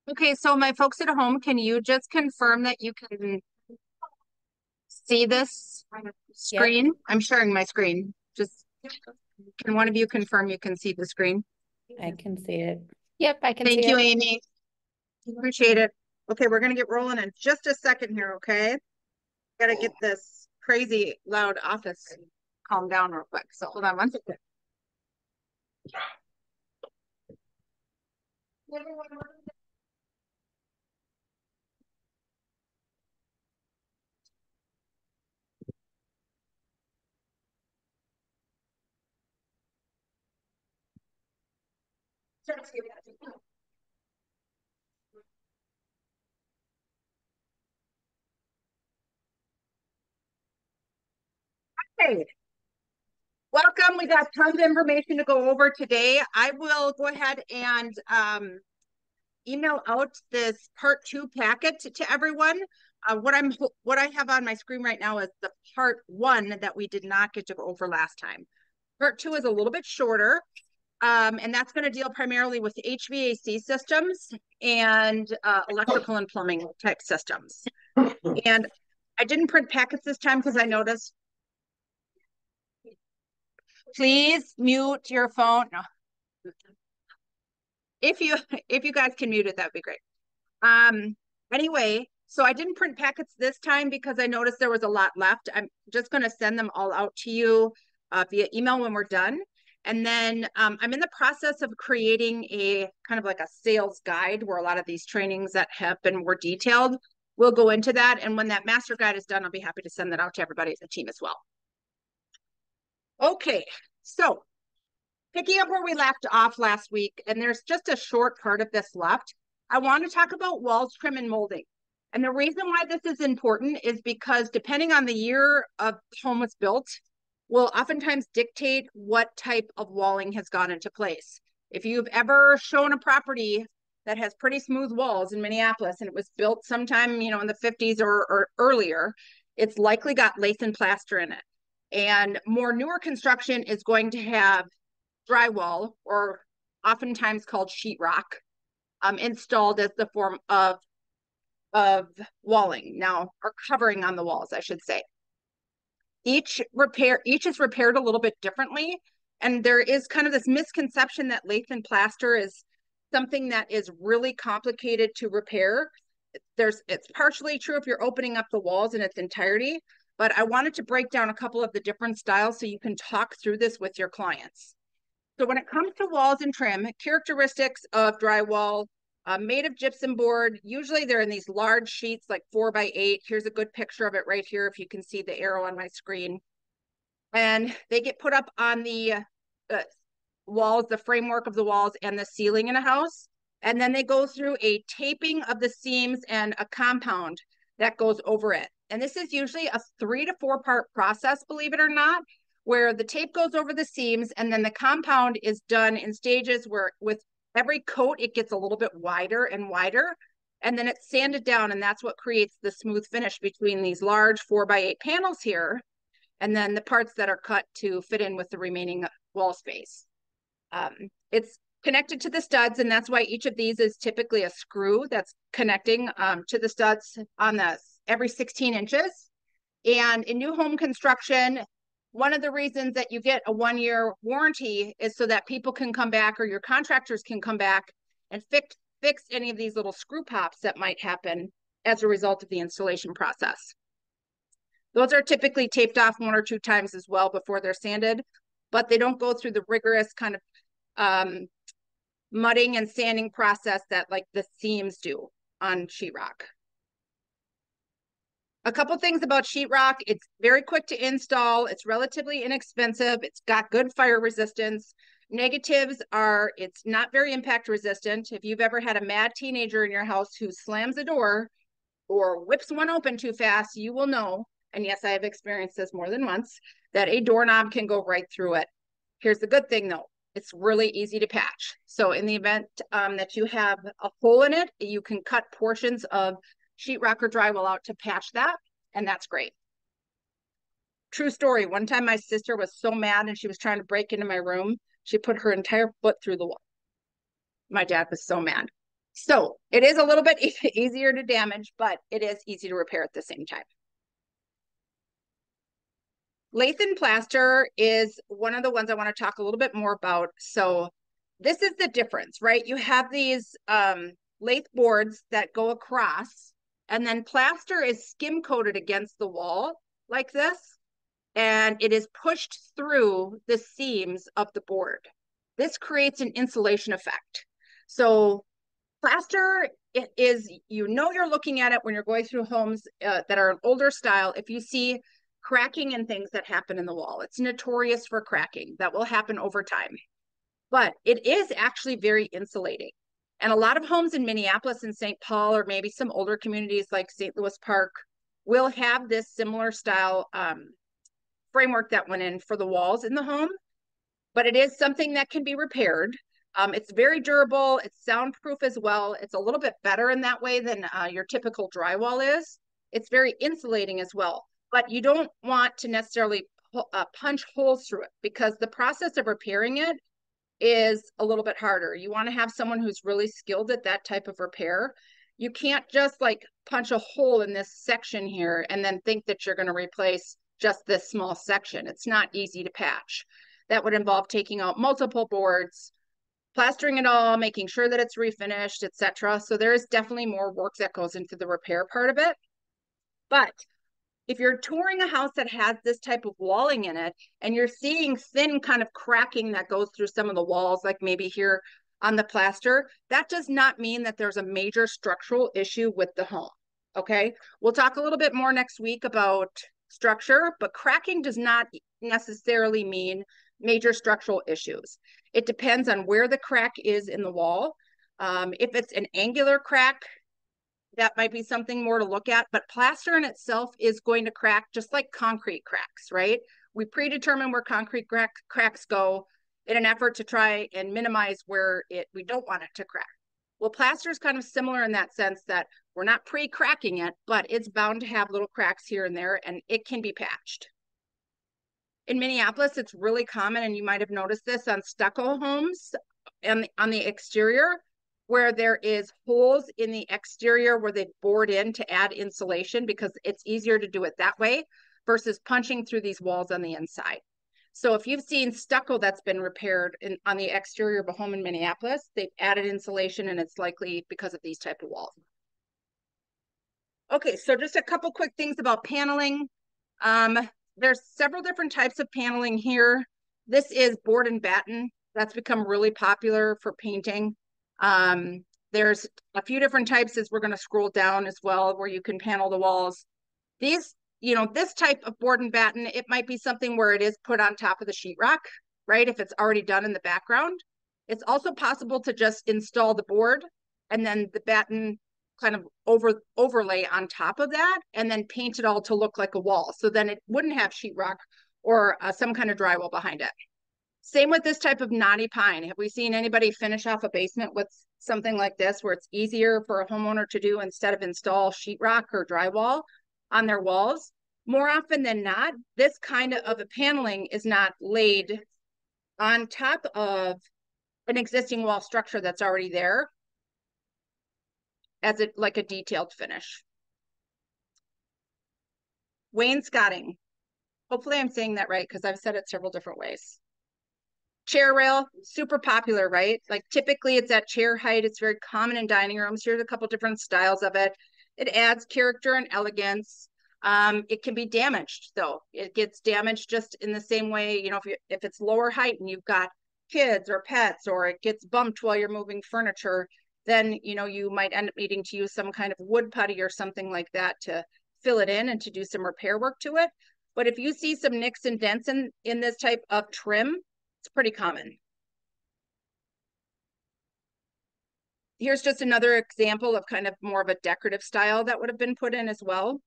Okay, so my folks at home, can you just confirm that you can see this Yep, screen? I'm sharing my screen. Just can one of you confirm you can see the screen? I can see it. Yep, I can see Thank you, it. Amy. Appreciate it. Okay, we're gonna get rolling in just a second here, okay? Gotta get this crazy loud office calm down real quick. So hold on one second. Hey, welcome. We got tons of information to go over today. I will go ahead and email out this part 2 packet to everyone. What I have on my screen right now is the part 1 that we did not get to go over last time. Part 2 is a little bit shorter, and that's going to deal primarily with HVAC systems and electrical and plumbing type systems. And I didn't print packets this time because I noticed. Please mute your phone. No. If you if you guys can mute it, that'd be great. Anyway, so I didn't print packets this time because I noticed there was a lot left. I'm just going to send them all out to you via email when we're done. And then I'm in the process of creating a kind of like a sales guide where a lot of these trainings that have been more detailed will go into that. And when that master guide is done, I'll be happy to send that out to everybody as a team as well. Okay, so picking up where we left off last week, and there's just a short part of this left, I want to talk about walls, trim, and molding. And the reason why this is important is because depending on the year of the home was built, will oftentimes dictate what type of walling has gone into place. If you've ever shown a property that has pretty smooth walls in Minneapolis and it was built sometime, in the 50s or earlier, it's likely got lath and plaster in it. And more newer construction is going to have drywall, or oftentimes called sheetrock, installed as the form of walling now, or covering on the walls, I should say. Each is repaired a little bit differently, and there is kind of this misconception that lath and plaster is something that is really complicated to repair. It's partially true if you're opening up the walls in its entirety, but I wanted to break down a couple of the different styles so you can talk through this with your clients. So when it comes to walls and trim, characteristics of drywall, made of gypsum board, usually they're in these large sheets like 4x8. Here's a good picture of it right here if you can see the arrow on my screen. And they get put up on the walls, the framework of the walls and the ceiling in a house. And then they go through a taping of the seams and a compound that goes over it. And this is usually a 3 to 4 part process, believe it or not, where the tape goes over the seams and then the compound is done in stages where with every coat, it gets a little bit wider and wider. And then it's sanded down, and that's what creates the smooth finish between these large 4x8 panels here, and then the parts that are cut to fit in with the remaining wall space. It's connected to the studs, and that's why each of these is typically a screw that's connecting to the studs on every 16 inches. And in new home construction, one of the reasons that you get a 1-year warranty is so that people can come back, or your contractors can come back and fix any of these little screw pops that might happen as a result of the installation process. Those are typically taped off 1 or 2 times as well before they're sanded, but they don't go through the rigorous kind of mudding and sanding process that like the seams do on sheetrock. A couple things about sheetrock: it's very quick to install, it's relatively inexpensive, it's got good fire resistance. Negatives are it's not very impact resistant. If you've ever had a mad teenager in your house who slams a door or whips one open too fast, you will know, and yes, I have experienced this more than once, that a doorknob can go right through it. Here's the good thing though: it's really easy to patch. So in the event that you have a hole in it, you can cut portions of sheetrock or drywall out to patch that, and that's great. True story. One time my sister was so mad and she was trying to break into my room, she put her entire foot through the wall. My dad was so mad. So it is a little bit easier to damage, but it is easy to repair at the same time. Lathe plaster is one of the ones I want to talk a little bit more about. So this is the difference, right? You have these lathe boards that go across, and then plaster is skim coated against the wall like this, and it is pushed through the seams of the board. This creates an insulation effect. So plaster is, you know, you're looking at it when you're going through homes that are an older style. If you see cracking and things that happen in the wall, it's notorious for cracking. That will happen over time. But it is actually very insulating. And a lot of homes in Minneapolis and St. Paul, or maybe some older communities like St. Louis Park, will have this similar style framework that went in for the walls in the home. But it is something that can be repaired. It's very durable. It's soundproof as well. It's a little bit better in that way than your typical drywall is. It's very insulating as well. But you don't want to necessarily punch holes through it, because the process of repairing it is a little bit harder. You want to have someone who's really skilled at that type of repair. You can't just like punch a hole in this section here and then think that you're going to replace just this small section. It's not easy to patch. That would involve taking out multiple boards, plastering it all, making sure that it's refinished, etc. So there is definitely more work that goes into the repair part of it. But if you're touring a house that has this type of walling in it, and you're seeing thin kind of cracking that goes through some of the walls, like maybe here on the plaster, that does not mean that there's a major structural issue with the home. Okay, we'll talk a little bit more next week about structure, but cracking does not necessarily mean major structural issues. It depends on where the crack is in the wall. If it's an angular crack, that might be something more to look at, but plaster in itself is going to crack just like concrete cracks, right? We predetermine where concrete cracks go in an effort to try and minimize where we don't want it to crack. Well, plaster is kind of similar in that sense that we're not pre-cracking it, but it's bound to have little cracks here and there, and it can be patched. In Minneapolis, it's really common, and you might have noticed this on stucco homes and on the exterior, where there is holes in the exterior where they've bored in to add insulation, because it's easier to do it that way versus punching through these walls on the inside. So if you've seen stucco that's been repaired on the exterior of a home in Minneapolis, they've added insulation, and it's likely because of these type of walls. Okay, so just a couple quick things about paneling. There's several different types of paneling here. This is board and batten. That's become really popular for painting. There's a few different types as we're going to scroll down as well, where you can panel the walls. These, this type of board and batten, it might be something where it is put on top of the sheetrock, right? If it's already done in the background. It's also possible to just install the board and then the batten kind of overlay on top of that, and then paint it all to look like a wall. So then it wouldn't have sheetrock or some kind of drywall behind it. Same with this type of knotty pine. Have we seen anybody finish off a basement with something like this, where it's easier for a homeowner to do instead of install sheetrock or drywall on their walls? More often than not, this kind of a paneling is not laid on top of an existing wall structure that's already there as like a detailed finish. Wainscoting. Hopefully I'm saying that right, because I've said it several different ways. Chair rail, super popular, right? Like typically it's at chair height. It's very common in dining rooms. Here's a couple different styles of it. It adds character and elegance. It can be damaged though. It gets damaged just in the same way, if it's lower height and you've got kids or pets, or it gets bumped while you're moving furniture, then, you might end up needing to use some kind of wood putty or something like that to fill it in and to do some repair work to it. But if you see some nicks and dents in this type of trim, it's pretty common. Here's just another example of kind of more of a decorative style that would have been put in as well.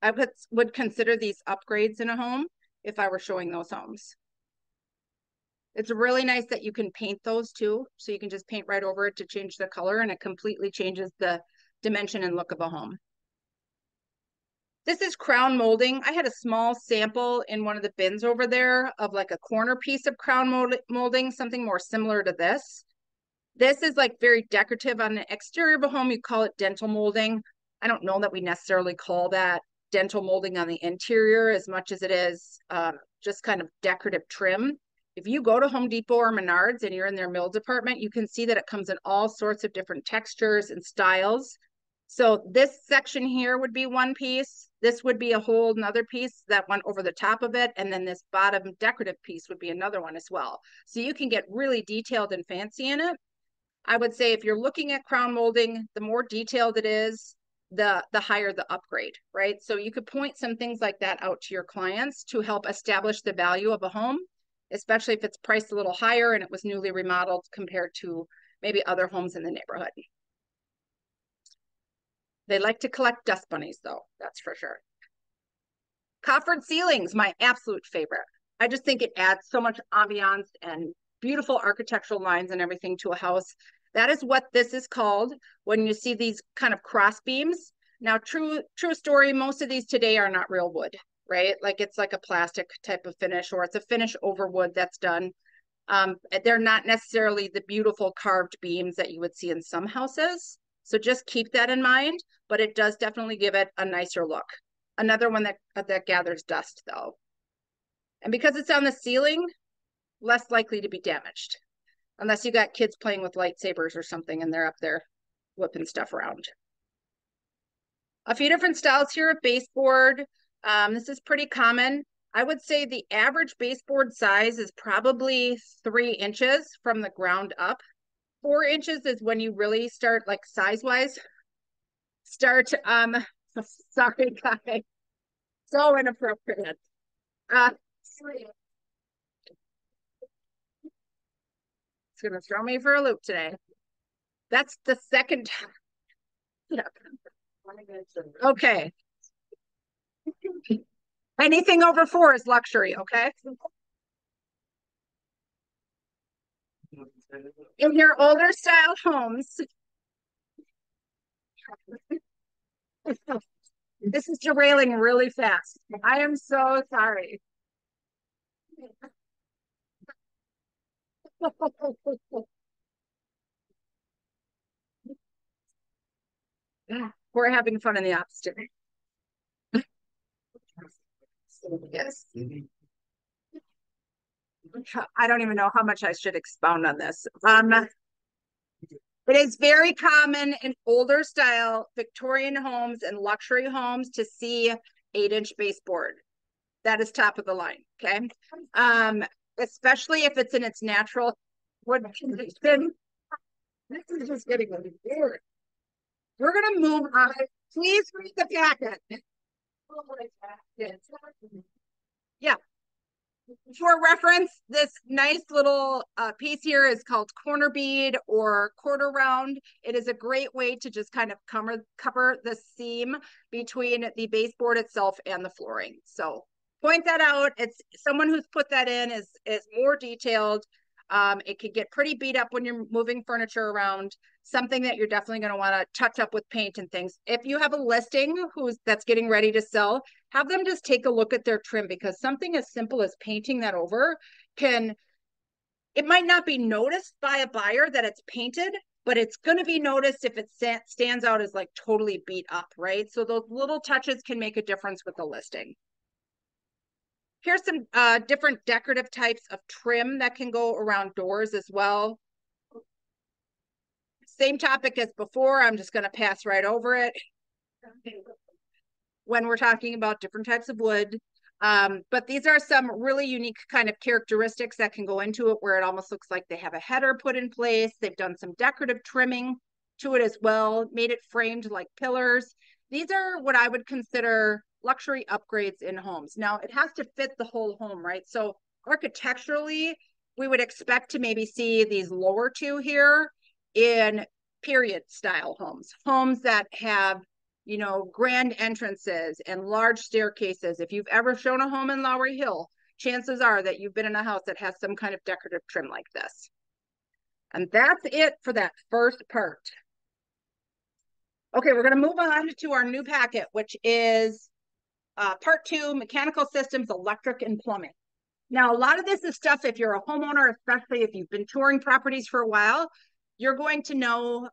I would consider these upgrades in a home if I were showing those homes. It's really nice that you can paint those too. So you can just paint right over it to change the color, and it completely changes the dimension and look of a home. This is crown molding. I had a small sample in one of the bins over there of like a corner piece of crown molding, something more similar to this. This is like very decorative on the exterior of a home. You call it dental molding. I don't know that we necessarily call that dental molding on the interior as much as it is just kind of decorative trim. If you go to Home Depot or Menards and you're in their mill department, you can see that it comes in all sorts of different textures and styles. So this section here would be one piece. This would be a whole another piece that went over the top of it. And then this bottom decorative piece would be another one as well. So you can get really detailed and fancy in it. I would say if you're looking at crown molding, the more detailed it is, the higher the upgrade, right? So you could point some things like that out to your clients to help establish the value of a home, especially if it's priced a little higher and it was newly remodeled compared to maybe other homes in the neighborhood. They like to collect dust bunnies though, that's for sure. Coffered ceilings, my absolute favorite. I just think it adds so much ambiance and beautiful architectural lines and everything to a house. That is what this is called when you see these kind of cross beams. Now, true story, most of these today are not real wood, right? Like it's like a plastic type of finish, or it's a finish over wood that's done. They're not necessarily the beautiful carved beams that you would see in some houses. So just keep that in mind, but it does definitely give it a nicer look. Another one that gathers dust though. And because it's on the ceiling, less likely to be damaged. Unless you got kids playing with lightsabers or something and they're up there whipping stuff around. A few different styles here of baseboard. This is pretty common. I would say the average baseboard size is probably 3 inches from the ground up. 4 inches is when you really start, like size-wise, start, sorry guys, so inappropriate. It's gonna throw me for a loop today. That's the second time. Okay. Anything over 4 is luxury, okay? In your older style homes, this is derailing really fast. I am so sorry. We're having fun in the opposite. Yes. I don't even know how much I should expound on this. It is very common in older style Victorian homes and luxury homes to see 8-inch baseboard. That is top of the line, okay? Especially if it's in its natural wood condition. This is just getting weird. We're gonna move on. Please read the packet. Yeah. For reference, this nice little piece here is called corner bead or quarter round. It is a great way to just kind of cover the seam between the baseboard itself and the flooring. So point that out. It's someone who's put that in is more detailed. It can get pretty beat up when you're moving furniture around, something that you're definitely going to want to touch up with paint and things. If you have a listing that's getting ready to sell, have them just take a look at their trim, because something as simple as painting that over it might not be noticed by a buyer that it's painted, but it's going to be noticed if it stands out as like totally beat up, right? So those little touches can make a difference with the listing. Here's some different decorative types of trim that can go around doors as well. Same topic as before, I'm just going to pass right over it when we're talking about different types of wood. But these are some really unique kind of characteristics that can go into it, where it almost looks like they have a header put in place. They've done some decorative trimming to it as well, made it framed like pillars. These are what I would consider luxury upgrades in homes. Now, it has to fit the whole home, right? So architecturally, we would expect to maybe see these lower two here in period style homes that have, you know, grand entrances and large staircases. If you've ever shown a home in Lowry Hill, chances are that you've been in a house that has some kind of decorative trim like this. And that's it for that first part. Okay, we're going to move on to our new packet, which is part 2, mechanical systems, electric and plumbing. Now, a lot of this is stuff, if you're a homeowner, especially if you've been touring properties for a while, you're going to know,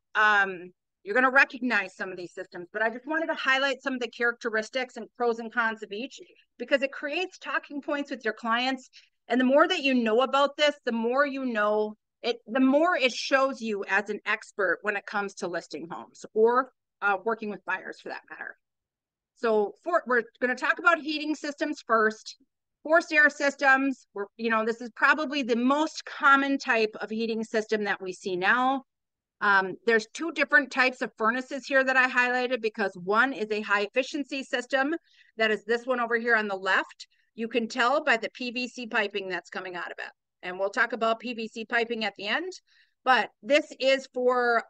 you're going to recognize some of these systems, but I just wanted to highlight some of the characteristics and pros and cons of each, because it creates talking points with your clients. And the more that you know about this, the more you know it, the more it shows you as an expert when it comes to listing homes or working with buyers for that matter. So we're going to talk about heating systems first. Forced air systems, this is probably the most common type of heating system that we see now. There's two different types of furnaces here that I highlighted, because one is a high efficiency system. That is this one over here on the left. You can tell by the PVC piping that's coming out of it. And we'll talk about PVC piping at the end. But this is for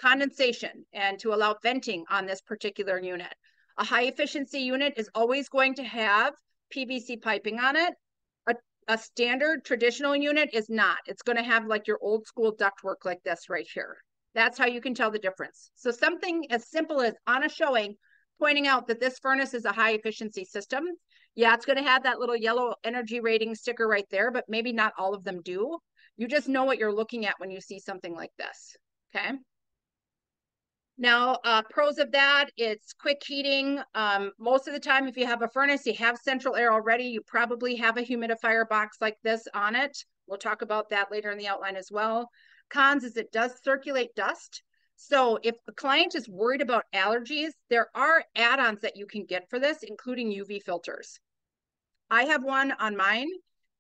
condensation and to allow venting on this particular unit. A high efficiency unit is always going to have PVC piping on it. A standard traditional unit is not. It's going to have like your old school ductwork like this right here. That's how you can tell the difference. So something as simple as on a showing, pointing out that this furnace is a high efficiency system. Yeah, it's going to have that little yellow energy rating sticker right there, but maybe not all of them do. You just know what you're looking at when you see something like this, okay? Now, pros of that, it's quick heating. Most of the time, if you have a furnace, you have central air already. You probably have a humidifier box like this on it. We'll talk about that later in the outline as well. Cons is it does circulate dust. So if the client is worried about allergies, there are add-ons that you can get for this, including UV filters. I have one on mine,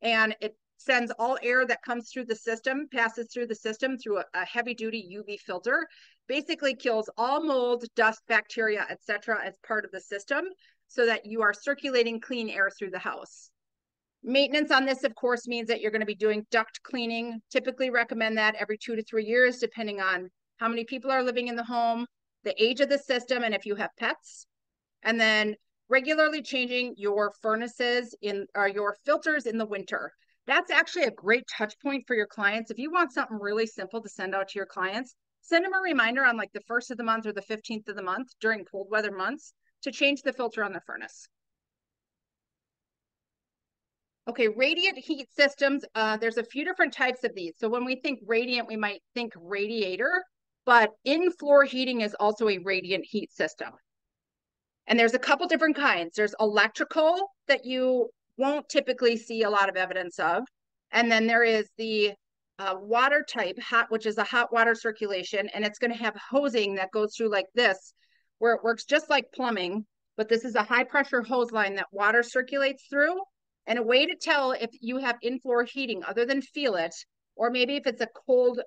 and it sends all air that comes through the system, passes through the system through a heavy-duty UV filter. Basically kills all mold, dust, bacteria, etc. as part of the system, so that you are circulating clean air through the house. Maintenance on this, of course, means that you're going to be doing duct cleaning. Typically recommend that every 2 to 3 years, depending on how many people are living in the home, the age of the system, and if you have pets. And then regularly changing your furnaces or your filters in the winter. That's actually a great touch point for your clients. If you want something really simple to send out to your clients, send them a reminder on like the 1st of the month or the 15th of the month during cold weather months to change the filter on the furnace. Okay, radiant heat systems. There's a few different types of these. So when we think radiant, we might think radiator, but in-floor heating is also a radiant heat system. And there's a couple different kinds. There's electrical that you won't typically see a lot of evidence of. And then there is the water type, which is a hot water circulation. And it's going to have hosing that goes through like this, where it works just like plumbing. But this is a high pressure hose line that water circulates through. And a way to tell if you have in-floor heating other than feel it, or maybe if it's a cold,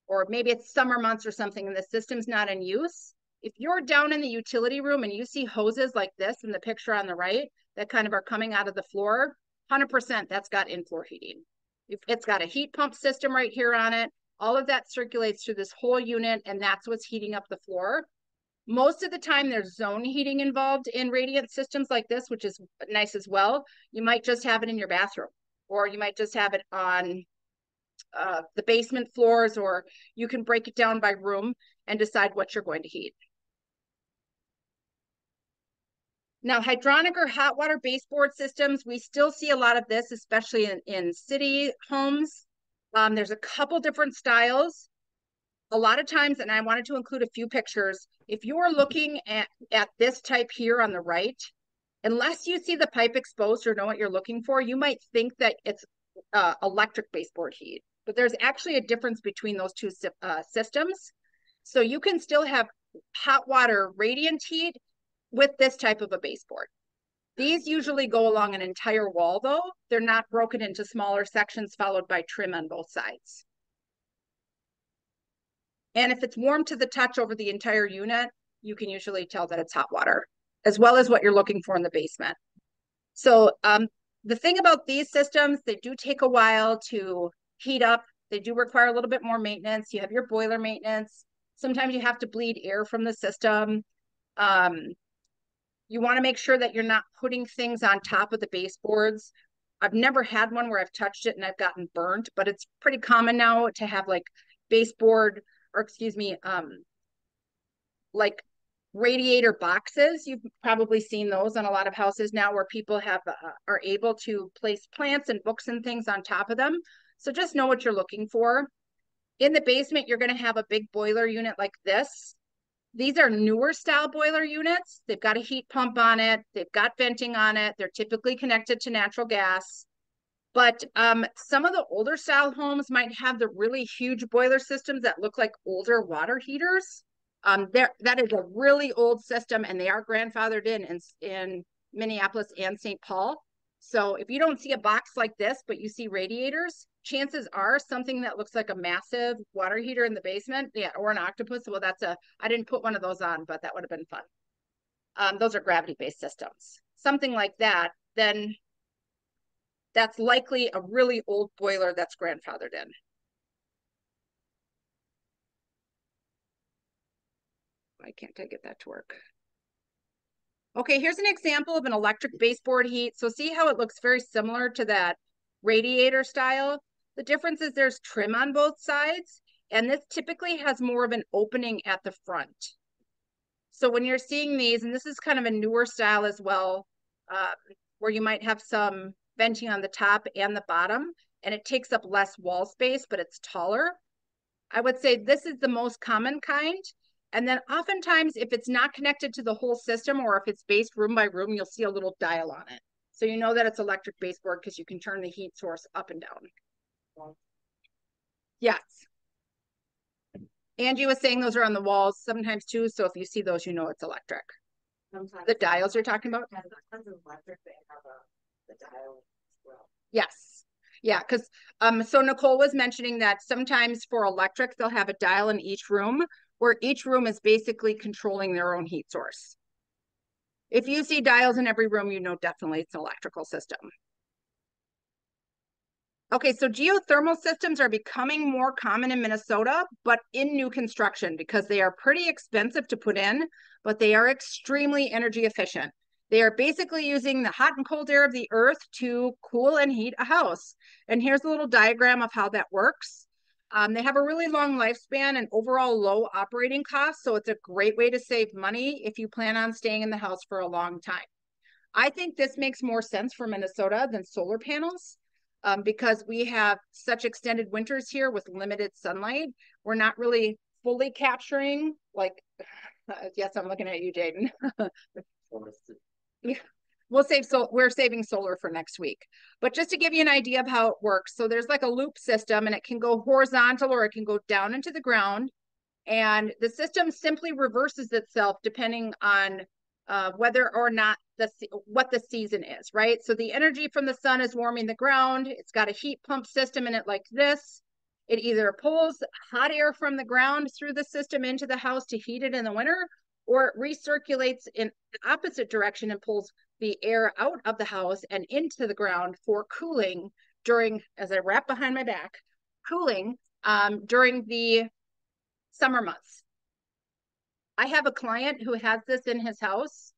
or maybe it's summer months or something and the system's not in use. If you're down in the utility room and you see hoses like this in the picture on the right that kind of are coming out of the floor, 100% that's got in-floor heating. If it's got a heat pump system right here on it, all of that circulates through this whole unit, and that's what's heating up the floor. Most of the time there's zone heating involved in radiant systems like this, which is nice as well. You might just have it in your bathroom, or you might just have it on the basement floors, or you can break it down by room and decide what you're going to heat. Now, hydronic or hot water baseboard systems, we still see a lot of this, especially in city homes. There's a couple different styles. A lot of times, and I wanted to include a few pictures, if you are looking at this type here on the right, unless you see the pipe exposed or know what you're looking for, you might think that it's electric baseboard heat. But there's actually a difference between those two systems. So you can still have hot water radiant heat with this type of a baseboard. These usually go along an entire wall though. They're not broken into smaller sections followed by trim on both sides. And if it's warm to the touch over the entire unit, you can usually tell that it's hot water, as well as what you're looking for in the basement. So the thing about these systems, they do take a while to heat up. They do require a little bit more maintenance. You have your boiler maintenance. Sometimes you have to bleed air from the system. You want to make sure that you're not putting things on top of the baseboards. I've never had one where I've touched it and I've gotten burnt, but it's pretty common now to have like baseboard, or excuse me, like radiator boxes. You've probably seen those on a lot of houses now where people have are able to place plants and books and things on top of them. So just know what you're looking for. In the basement, you're going to have a big boiler unit like this. These are newer style boiler units. They've got a heat pump on it. They've got venting on it. They're typically connected to natural gas. But some of the older style homes might have the really huge boiler systems that look like older water heaters. That is a really old system, and they are grandfathered in Minneapolis and St. Paul. So if you don't see a box like this, but you see radiators, chances are something that looks like a massive water heater in the basement, yeah, or an octopus. Well, I didn't put one of those on, but that would have been fun. Those are gravity-based systems. Something like that, then that's likely a really old boiler that's grandfathered in. Why can't I get that to work? Okay, here's an example of an electric baseboard heat. So see how it looks very similar to that radiator style? The difference is there's trim on both sides, and this typically has more of an opening at the front. So when you're seeing these, and this is kind of a newer style as well, where you might have some venting on the top and the bottom, and it takes up less wall space, but it's taller. I would say this is the most common kind. And then oftentimes, if it's not connected to the whole system, or if it's based room by room, you'll see a little dial on it. So you know that it's electric baseboard because you can turn the heat source up and down. Yes. Angie was saying those are on the walls sometimes too. So if you see those, you know it's electric. Sometimes the dials you're talking about? Electric, they have the dial as well. Yes. Yeah, because so Nicole was mentioning that sometimes for electric, they'll have a dial in each room where each room is basically controlling their own heat source. If you see dials in every room, you know definitely it's an electrical system. Okay, so geothermal systems are becoming more common in Minnesota, but in new construction because they are pretty expensive to put in, but they are extremely energy efficient. They are basically using the hot and cold air of the earth to cool and heat a house. And here's a little diagram of how that works. They have a really long lifespan and overall low operating costs, so it's a great way to save money if you plan on staying in the house for a long time. I think this makes more sense for Minnesota than solar panels. Because we have such extended winters here with limited sunlight. We're not really fully capturing, like, yes, I'm looking at you, Jaden. Yeah, we're saving solar for next week. But just to give you an idea of how it works, so there's like a loop system, and it can go horizontal or it can go down into the ground. And the system simply reverses itself depending on whether or not what the season is, right? So the energy from the sun is warming the ground. It's got a heat pump system in it like this. It either pulls hot air from the ground through the system into the house to heat it in the winter, or it recirculates in the opposite direction and pulls the air out of the house and into the ground for cooling during, as I wrap behind my back, cooling during the summer months. I have a client who has this in his house.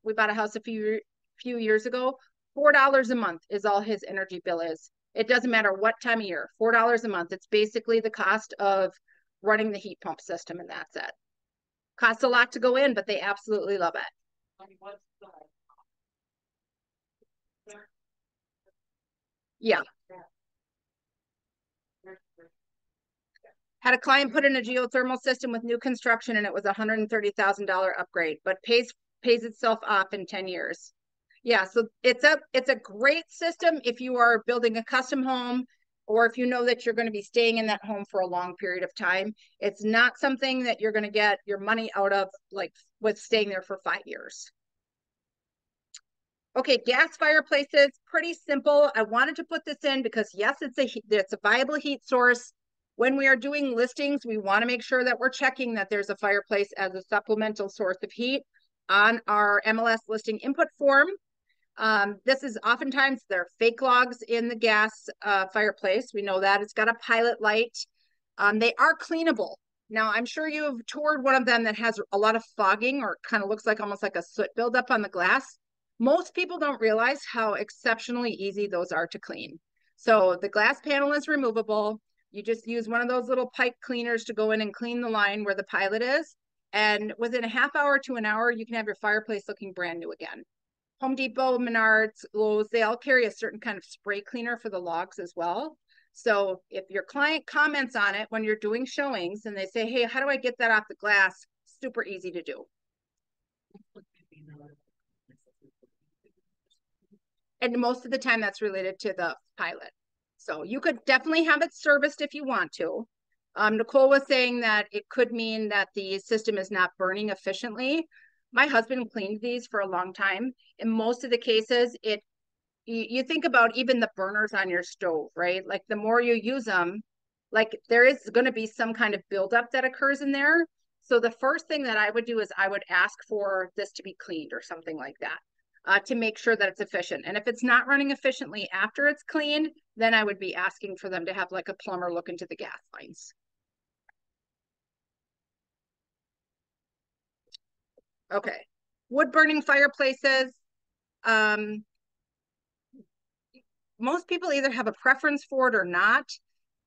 We bought a house a few years ago. $4 a month is all his energy bill is. It doesn't matter what time of year, $4 a month. It's basically the cost of running the heat pump system, and that's it. Costs a lot to go in, but they absolutely love it. Yeah. Had a client put in a geothermal system with new construction, and it was a $130,000 upgrade, but pays itself off in 10 years. Yeah, so it's a great system if you are building a custom home, or if you know that you're going to be staying in that home for a long period of time. It's not something that you're going to get your money out of, like with staying there for 5 years. Okay, gas fireplaces, pretty simple. I wanted to put this in because yes, it's a viable heat source. When we are doing listings, we want to make sure that we're checking that there's a fireplace as a supplemental source of heat on our MLS listing input form. This is oftentimes there are fake logs in the gas fireplace. We know that it's got a pilot light. They are cleanable. Now, I'm sure you've toured one of them that has a lot of fogging, or kind of looks like almost like a soot buildup on the glass. Most people don't realize how exceptionally easy those are to clean. So the glass panel is removable. You just use one of those little pipe cleaners to go in and clean the line where the pilot is. And within a half hour to an hour, you can have your fireplace looking brand new again. Home Depot, Menards, Lowe's, they all carry a certain kind of spray cleaner for the logs as well. So if your client comments on it when you're doing showings and they say, hey, how do I get that off the glass? Super easy to do. And most of the time that's related to the pilot. So you could definitely have it serviced if you want to. Nicole was saying that it could mean that the system is not burning efficiently. My husband cleaned these for a long time. In most of the cases, you think about even the burners on your stove, right? Like the more you use them, like there is going to be some kind of buildup that occurs in there. So the first thing that I would do is I would ask for this to be cleaned or something like that. To make sure that it's efficient. And if it's not running efficiently after it's cleaned, then I would be asking for them to have like a plumber look into the gas lines. Okay, wood burning fireplaces. Most people either have a preference for it or not.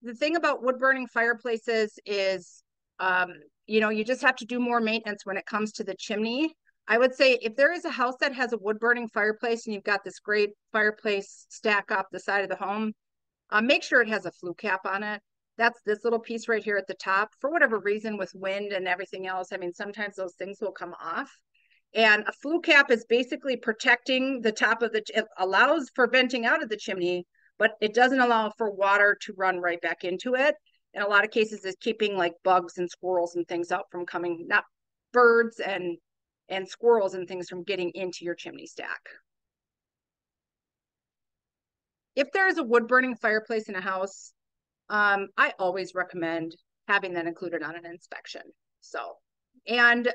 The thing about wood burning fireplaces is, you just have to do more maintenance when it comes to the chimney. I would say if there is a house that has a wood burning fireplace and you've got this great fireplace stack off the side of the home, make sure it has a flue cap on it. That's this little piece right here at the top. For whatever reason, with wind and everything else, I mean, sometimes those things will come off. And a flue cap is basically protecting the top of it allows for venting out of the chimney, but it doesn't allow for water to run right back into it. In a lot of cases, it's keeping like bugs and squirrels and things out from coming, not birds and squirrels and things from getting into your chimney stack. If there is a wood burning fireplace in a house, I always recommend having that included on an inspection. So, and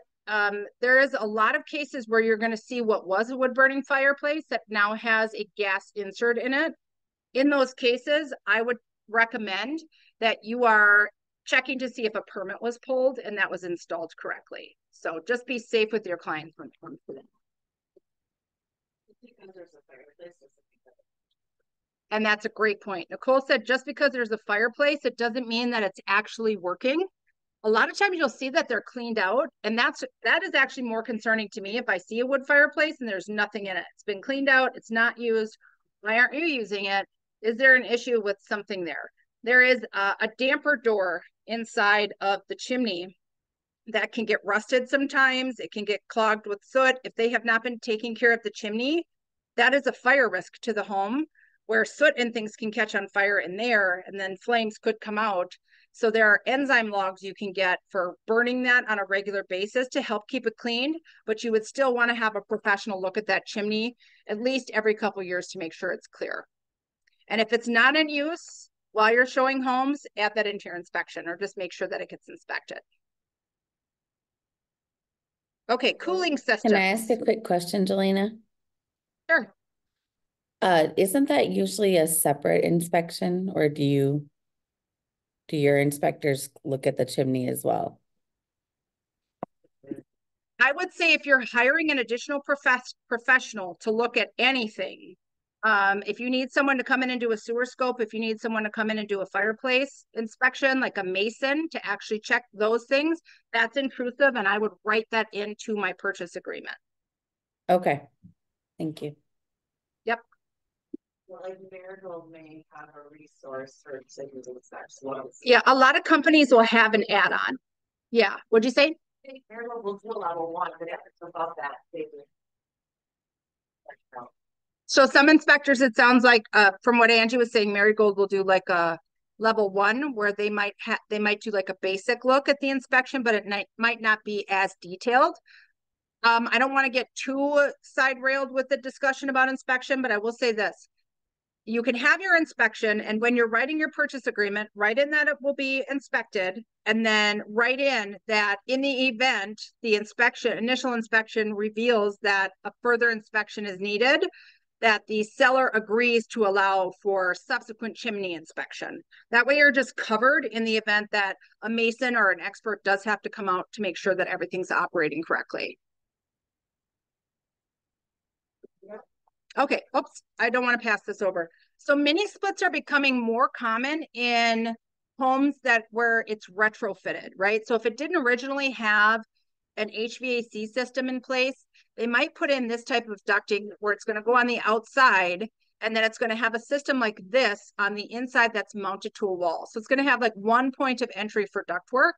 there is a lot of cases where you're going to see what was a wood burning fireplace that now has a gas insert in it. In those cases, I would recommend that you are checking to see if a permit was pulled and that was installed correctly. So just be safe with your clients when it comes to that. And that's a great point. Nicole said, just because there's a fireplace, it doesn't mean that it's actually working. A lot of times you'll see that they're cleaned out, and that is actually more concerning to me if I see a wood fireplace and there's nothing in it. It's been cleaned out, it's not used. Why aren't you using it? Is there an issue with something there? There is a damper door inside of the chimney that can get rusted sometimes. It can get clogged with soot. If they have not been taking care of the chimney, that is a fire risk to the home where soot and things can catch on fire in there and then flames could come out. So there are enzyme logs you can get for burning that on a regular basis to help keep it cleaned, but you would still want to have a professional look at that chimney at least every couple of years to make sure it's clear. And if it's not in use while you're showing homes, add that into your inspection or just make sure that it gets inspected. Okay, cooling system. Can I ask a quick question, Jilayna? Sure. Isn't that usually a separate inspection, or do your inspectors look at the chimney as well? I would say if you're hiring an additional professional to look at anything, if you need someone to come in and do a sewer scope, if you need someone to come in and do a fireplace inspection, like a mason to actually check those things, that's intrusive, and I would write that into my purchase agreement. Okay, thank you. Yep. Well, like Marigold may have a resource for signals inspection. Yeah, a lot of companies will have an add-on. Yeah, what'd you say? Marigold will do level 1, but if it's above that, they would. So some inspectors, it sounds like, from what Angie was saying, Marigold will do like a level 1 where they might do like a basic look at the inspection, but it might not be as detailed. I don't want to get too side railed with the discussion about inspection, but I will say this. You can have your inspection, and when you're writing your purchase agreement, write in that it will be inspected, and then write in that in the event the initial inspection reveals that a further inspection is needed, that the seller agrees to allow for subsequent chimney inspection. That way you're just covered in the event that a mason or an expert does have to come out to make sure that everything's operating correctly. Okay, oops, I don't want to pass this over. So mini splits are becoming more common in homes where it's retrofitted, right? So if it didn't originally have an HVAC system in place, they might put in this type of ducting where it's going to go on the outside And then it's going to have a system like this on the inside that's mounted to a wall. So it's going to have like one point of entry for ductwork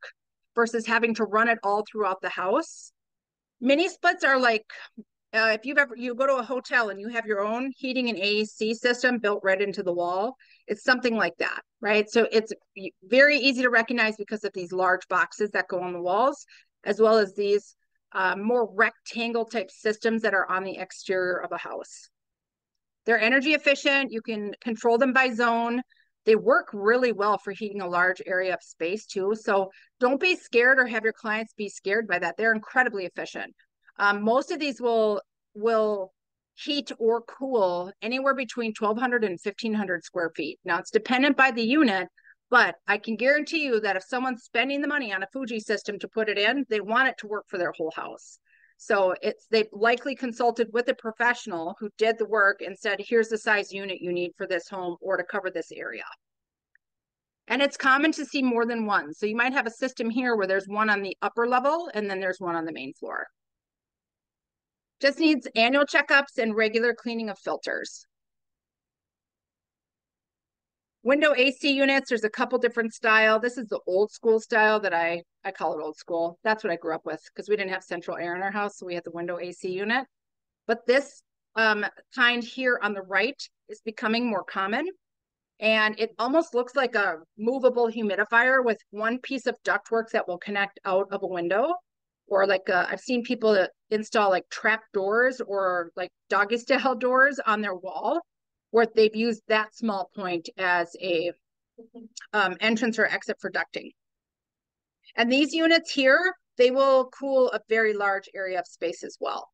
versus having to run it all throughout the house. Mini splits are like, if you go to a hotel and you have your own heating and AC system built right into the wall, it's something like that, right? So it's very easy to recognize because of these large boxes that go on the walls, as well as these more rectangle type systems that are on the exterior of a house. They're energy efficient. You can control them by zone. They work really well for heating a large area of space too. So don't be scared or have your clients be scared by that. They're incredibly efficient. Most of these will heat or cool anywhere between 1,200 and 1,500 square feet. Now it's dependent by the unit, but I can guarantee you that if someone's spending the money on a Fuji system to put it in, they want it to work for their whole house. So they've likely consulted with a professional who did the work and said, here's the size unit you need for this home or to cover this area. And it's common to see more than one. So you might have a system here where there's one on the upper level and then there's one on the main floor. Just needs annual checkups and regular cleaning of filters. Window AC units, there's a couple different style. This is the old school style that I call it old school. That's what I grew up with because we didn't have central air in our house, so we had the window AC unit. But this kind here on the right is becoming more common. And it almost looks like a movable humidifier with one piece of ductwork that will connect out of a window. Or like I've seen people install like trap doors or like doggy style doors on their wall, where they've used that small point as a entrance or exit for ducting. And these units here, they will cool a very large area of space as well.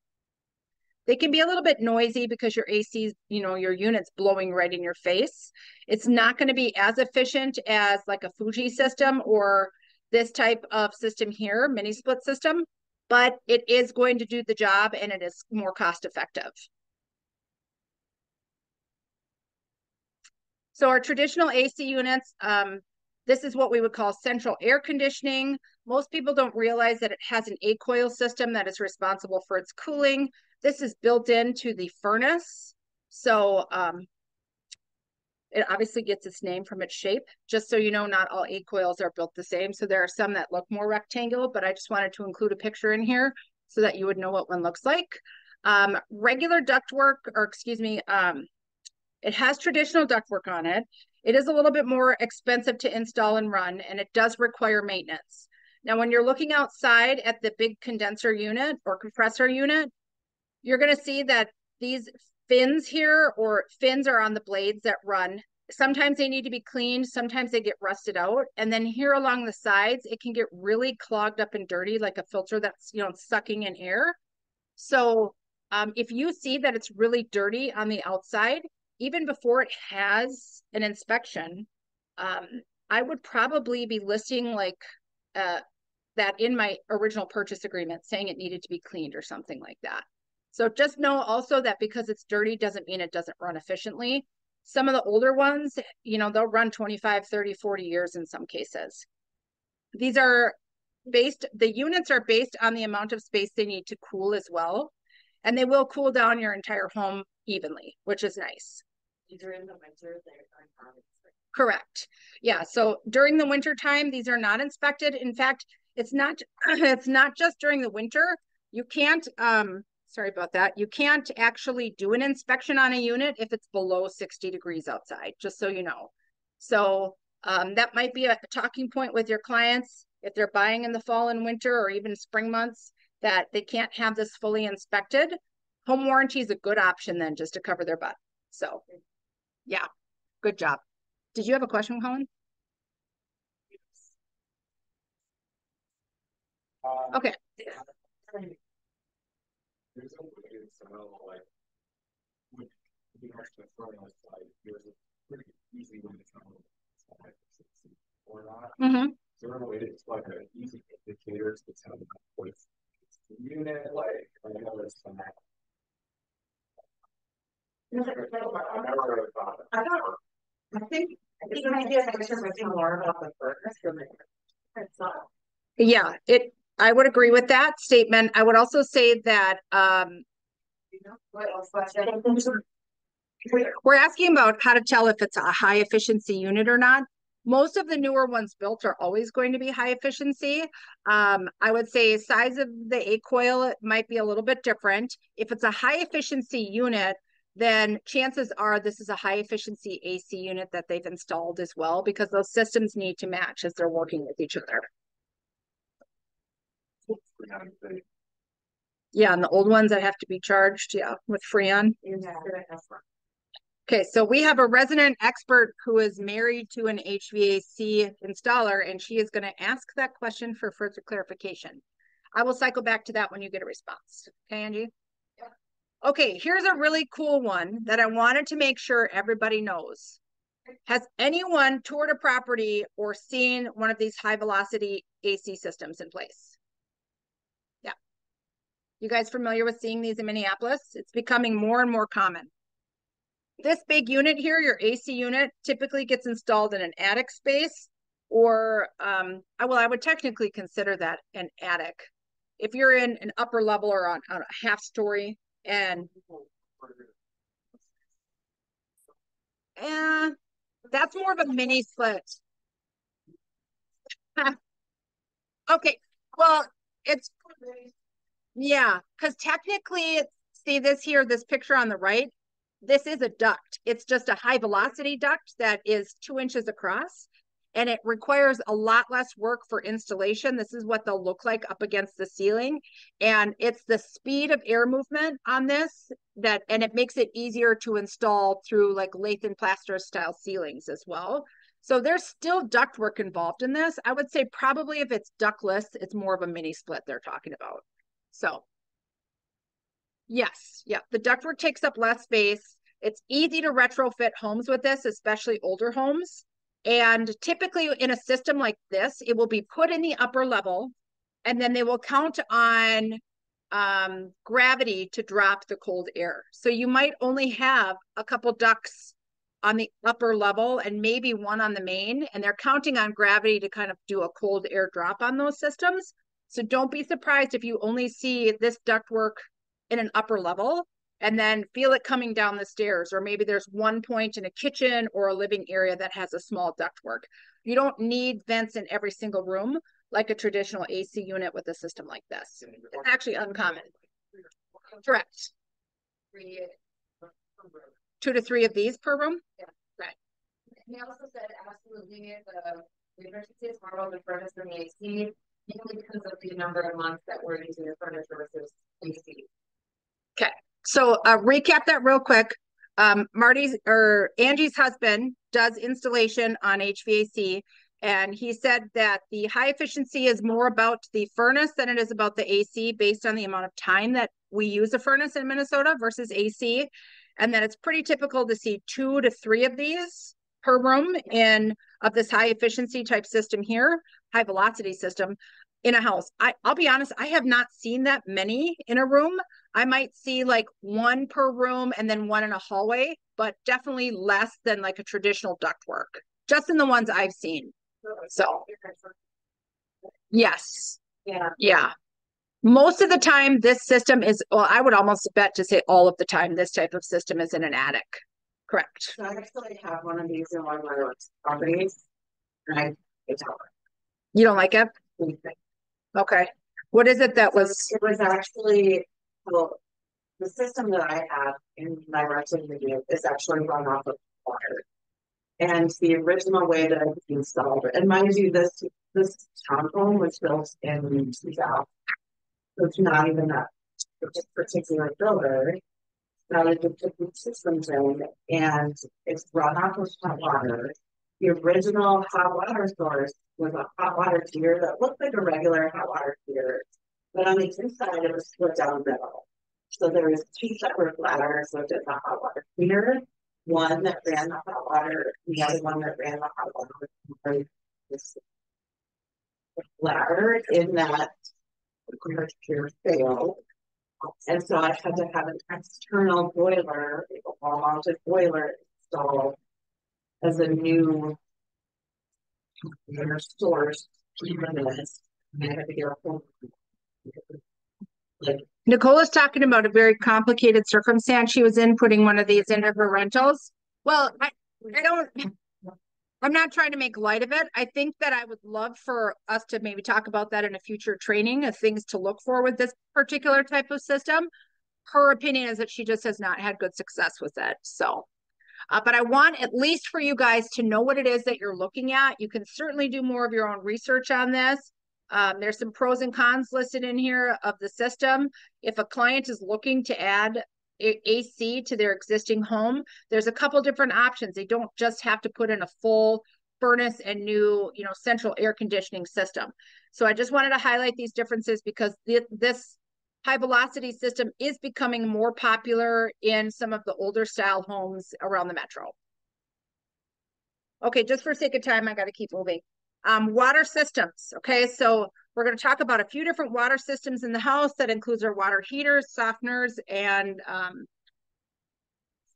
They can be a little bit noisy because your AC, your unit's blowing right in your face. It's not going to be as efficient as like a Fuji system or this type of system here, mini split system, but it is going to do the job and it is more cost effective. So our traditional AC units, this is what we would call central air conditioning. Most people don't realize that it has an A-coil system that is responsible for its cooling. This is built into the furnace. So it obviously gets its name from its shape. Just so you know, not all A-coils are built the same. So there are some that look more rectangular, but I just wanted to include a picture in here so that you would know what one looks like. Regular ductwork, or excuse me, it has traditional ductwork on it. It is a little bit more expensive to install and run, and it does require maintenance. Now, when you're looking outside at the big condenser unit or compressor unit, you're going to see that these fins here or fins are on the blades that run. Sometimes they need to be cleaned. Sometimes they get rusted out. And then here along the sides, it can get really clogged up and dirty, like a filter that's, sucking in air. So if you see that it's really dirty on the outside, even before it has an inspection, I would probably be listing like that in my original purchase agreement, saying it needed to be cleaned or something like that. So just know also that because it's dirty doesn't mean it doesn't run efficiently. Some of the older ones, they'll run 25, 30, 40 years in some cases. These are the units are based on the amount of space they need to cool as well. And they will cool down your entire home evenly, which is nice. During the winter, they are not inspected. Correct. Yeah. So during the winter time, these are not inspected. In fact, it's not just during the winter. You can't, sorry about that. You can't actually do an inspection on a unit if it's below 60 degrees outside, just so you know. So that might be a talking point with your clients if they're buying in the fall and winter or even spring months, that they can't have this fully inspected. Home warranty is a good option then, just to cover their butt. So yeah, good job. Did you have a question, Colin? Okay. There's a way to sell, like, with the actual furnace, like, there's a pretty easy way to tell or not. Mm-hmm. So there's a way to, it's like an easy indicator to tell what the unit, like, I know there's some. I think maybe I should say more about the furnace than it's not. Yeah, I would agree with that statement. I would also say that What else? We're asking about how to tell if it's a high efficiency unit or not. Most of the newer ones built are always going to be high efficiency. I would say size of the A coil might be a little bit different. If it's a high efficiency unit, then chances are this is a high efficiency AC unit that they've installed as well, because those systems need to match as they're working with each other. Yeah, and the old ones that have to be charged, yeah, with Freon. Okay, so we have a resident expert who is married to an HVAC installer, and she is going to ask that question for further clarification. I will cycle back to that when you get a response. Okay, Angie? Yeah. Okay, here's a really cool one that I wanted to make sure everybody knows. Has anyone toured a property or seen one of these high velocity AC systems in place? Yeah. You guys familiar with seeing these in Minneapolis? It's becoming more and more common. This big unit here, your AC unit, typically gets installed in an attic space, or I would technically consider that an attic. If you're in an upper level or on a half story, and that's more of a mini split. Okay, well, it's, yeah, because technically, see this here, this picture on the right, this is a duct. It's just a high velocity duct that is 2 inches across, and it requires a lot less work for installation. This is what they'll look like up against the ceiling. And it's the speed of air movement on this and it makes it easier to install through like lath and plaster style ceilings as well. So there's still duct work involved in this. I would say probably if it's ductless, it's more of a mini split they're talking about. So yes, yeah, the ductwork takes up less space. It's easy to retrofit homes with this, especially older homes. And typically in a system like this, it will be put in the upper level, and then they will count on gravity to drop the cold air. So you might only have a couple ducts on the upper level and maybe one on the main, and they're counting on gravity to kind of do a cold air drop on those systems. So don't be surprised if you only see this ductwork in an upper level and then feel it coming down the stairs, or maybe there's one point in a kitchen or a living area that has a small ductwork. You don't need vents in every single room like a traditional AC unit with a system like this. It's actually uncommon. Correct. 2 to 3 of these per room? Yeah. Right. He also said absolutely the emergency is more about the furnace than the AC, mainly because of the number of months that we're using the furnace versus AC. Okay, so recap that real quick. Angie's husband does installation on HVAC, and he said that the high efficiency is more about the furnace than it is about the AC, based on the amount of time that we use a furnace in Minnesota versus AC, and that it's pretty typical to see 2 to 3 of these per room of this high efficiency type system here, high velocity system in a house. I'll be honest, I have not seen that many in a room. I might see like 1 per room and then 1 in a hallway, but definitely less than like a traditional ductwork, just in the ones I've seen. So yes. Yeah. Yeah. Most of the time this system is, well, I would almost bet to say all of the time this type of system is in an attic. Correct. So I actually have one of these in one of my properties, and it's hard. You don't like it? Okay. What is it that was? It was actually, well, the system that I have in my rental unit is actually run off of water. And the original way that it was installed, and mind you, this townhome was built in 2000. So it's not even that particular builder. Started to put the systems in, and it's run off of hot water. The original hot water source was a hot water heater that looked like a regular hot water heater, but on the inside it was split down the middle. So there was 2 separate ladders within the hot water heater, one that ran the hot water, the other one that ran the hot water. This ladder in that heater failed. And so I had to have an external boiler, a wall-mounted boiler installed as a new source. I had to get a whole Like, Nicole is talking about a very complicated circumstance she was in, putting one of these into her rentals. Well, I don't, I'm not trying to make light of it. I think that I would love for us to maybe talk about that in a future training of things to look for with this particular type of system. Her opinion is that she just has not had good success with it. So, but I want at least for you guys to know what it is that you're looking at. You can certainly do more of your own research on this. There's some pros and cons listed in here of the system. If a client is looking to add AC to their existing home, there's a couple different options. They don't just have to put in a full furnace and new, central air conditioning system. So I just wanted to highlight these differences because this high velocity system is becoming more popular in some of the older style homes around the metro. Okay, just for sake of time, I got to keep moving. Water systems. Okay, so we're going to talk about a few different water systems in the house. That includes our water heaters, softeners, and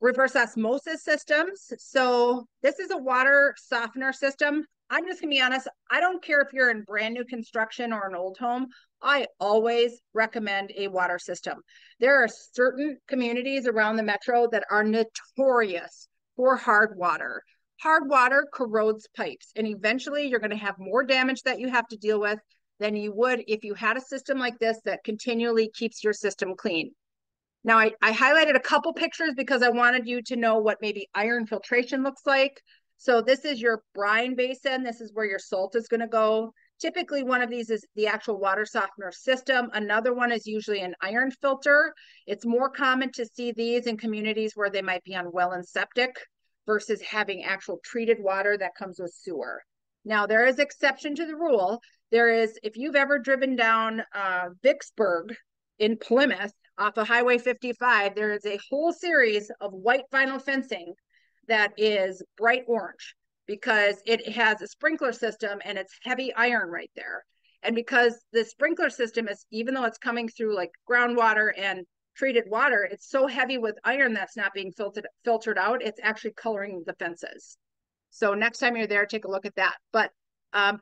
reverse osmosis systems. So this is a water softener system. I'm just gonna be honest, I don't care if you're in brand new construction or an old home, I always recommend a water system. There are certain communities around the metro that are notorious for hard water. Hard water corrodes pipes, and eventually you're gonna have more damage that you have to deal with than you would if you had a system like this that continually keeps your system clean. Now, I highlighted a couple pictures because I wanted you to know what maybe iron filtration looks like. So this is your brine basin. This is where your salt is going to go. Typically, one of these is the actual water softener system. Another one is usually an iron filter. It's more common to see these in communities where they might be on well and septic versus having actual treated water that comes with sewer. Now, there is exception to the rule. There is, if you've ever driven down Vicksburg in Plymouth, off of Highway 55, there is a whole series of white vinyl fencing that is bright orange because it has a sprinkler system and it's heavy iron right there. And because the sprinkler system is, even though it's coming through like groundwater and treated water, it's so heavy with iron that's not being filtered out, it's actually coloring the fences. So next time you're there, take a look at that. But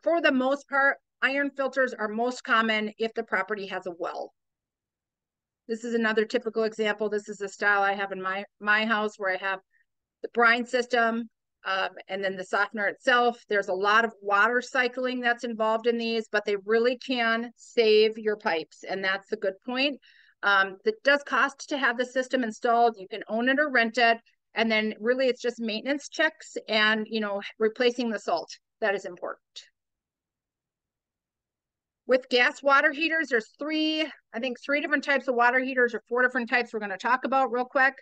for the most part, iron filters are most common if the property has a well. This is another typical example. This is the style I have in my house where I have the brine system and then the softener itself. There's a lot of water cycling that's involved in these, but they really can save your pipes. And that's a good point. It does cost to have the system installed. You can own it or rent it. And then really it's just maintenance checks and, replacing the salt. That is important. With gas water heaters, there's three different types of water heaters or 4 different types we're going to talk about real quick.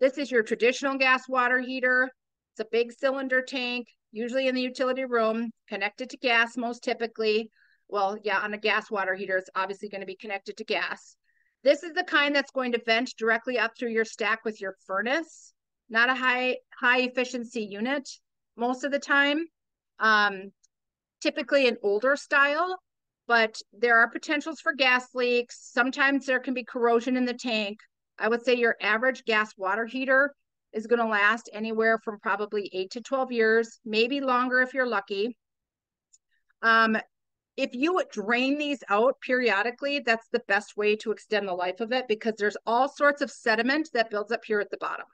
This is your traditional gas water heater. It's a big cylinder tank, usually in the utility room, connected to gas most typically. Well, yeah, on a gas water heater, it's obviously going to be connected to gas. This is the kind that's going to vent directly up through your stack with your furnace, not a high efficiency unit most of the time. Typically an older style, but there are potentials for gas leaks. Sometimes there can be corrosion in the tank. I would say your average gas water heater is going to last anywhere from probably 8 to 12 years, maybe longer if you're lucky. If you drain these out periodically, that's the best way to extend the life of it because there's all sorts of sediment that builds up here at the bottom.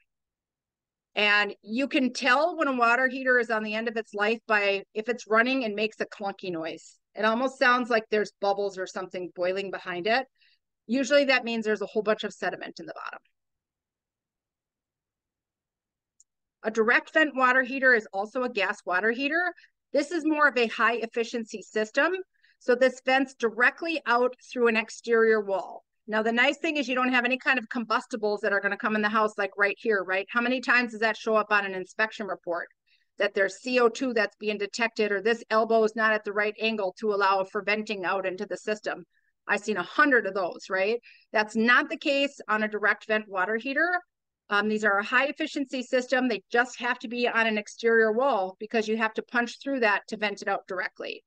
And you can tell when a water heater is on the end of its life by if it's running and makes a clunky noise. It almost sounds like there's bubbles or something boiling behind it. Usually that means there's a whole bunch of sediment in the bottom. A direct vent water heater is also a gas water heater. This is more of a high efficiency system. So this vents directly out through an exterior wall. Now, the nice thing is you don't have any kind of combustibles that are going to come in the house like right here, right? How many times does that show up on an inspection report? That there's CO2 that's being detected or this elbow is not at the right angle to allow for venting out into the system. I've seen 100 of those, right? That's not the case on a direct vent water heater. These are a high efficiency system. They just have to be on an exterior wall because you have to punch through that to vent it out directly.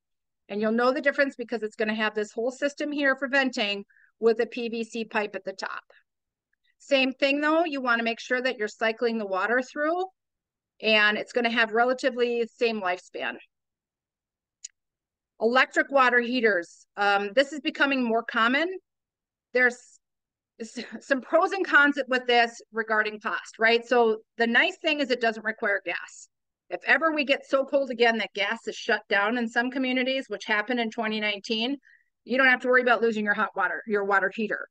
And you'll know the difference because it's going to have this whole system here for venting with a PVC pipe at the top. Same thing though, you want to make sure that you're cycling the water through and it's going to have relatively the same lifespan. Electric water heaters. This is becoming more common. There's some pros and cons with this regarding cost, right? So the nice thing is it doesn't require gas. If ever we get so cold again that gas is shut down in some communities, which happened in 2019, you don't have to worry about losing your hot water, your water heater.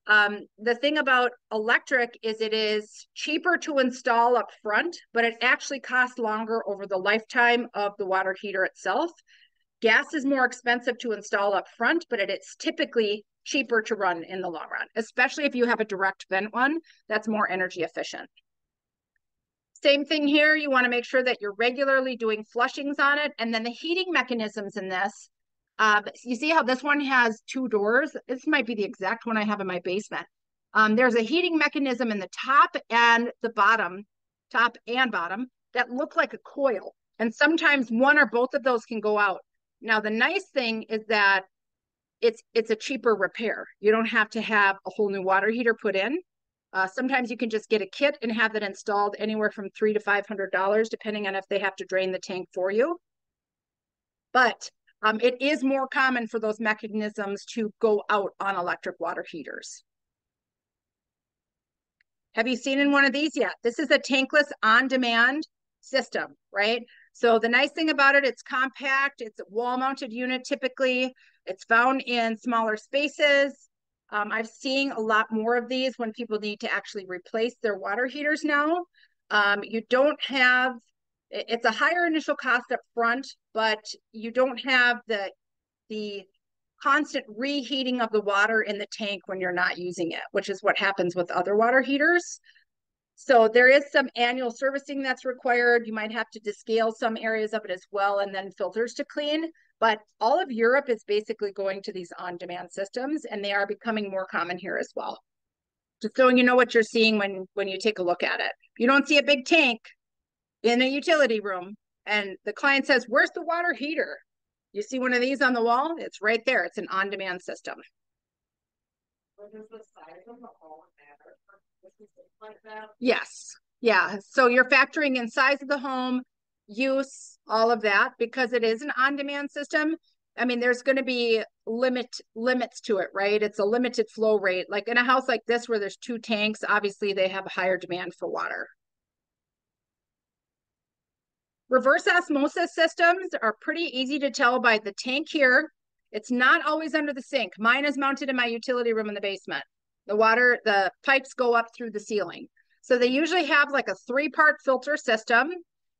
The thing about electric is it is cheaper to install up front, but it actually costs longer over the lifetime of the water heater itself. Gas is more expensive to install up front, but it's typically cheaper to run in the long run, especially if you have a direct vent one that's more energy efficient. Same thing here, you want to make sure that you're regularly doing flushings on it. And then the heating mechanisms in this, you see how this one has 2 doors? This might be the exact one I have in my basement. There's a heating mechanism in the top and the bottom, top and bottom, that look like a coil. And sometimes one or both of those can go out. Now, the nice thing is that it's a cheaper repair. You don't have to have a whole new water heater put in. Sometimes you can just get a kit and have it installed anywhere from $300 to $500, depending on if they have to drain the tank for you. But it is more common for those mechanisms to go out on electric water heaters. Have you seen in one of these yet? This is a tankless on-demand system, right? So the nice thing about it, it's compact, it's a wall-mounted unit typically, it's found in smaller spaces. I've seen a lot more of these when people need to actually replace their water heaters now. You don't have, it's a higher initial cost up front, but you don't have the constant reheating of the water in the tank when you're not using it, which is what happens with other water heaters. So there is some annual servicing that's required. You might have to descale some areas of it as well, and then filters to clean. But all of Europe is basically going to these on-demand systems, and they are becoming more common here as well. Just so you know what you're seeing when you take a look at it. You don't see a big tank in a utility room, and the client says, "Where's the water heater?" You see one of these on the wall? It's right there. It's an on-demand system. Does the size of the home matter for systems like that? Yes. Yeah. So you're factoring in size of the home, use, all of that, because it is an on-demand system. I mean, there's going to be limits to it, right? It's a limited flow rate. Like in a house like this where there's 2 tanks, obviously they have a higher demand for water. Reverse osmosis systems are pretty easy to tell by the tank here. It's not always under the sink. Mine is mounted in my utility room in the basement. The pipes go up through the ceiling. So they usually have like a 3-part filter system.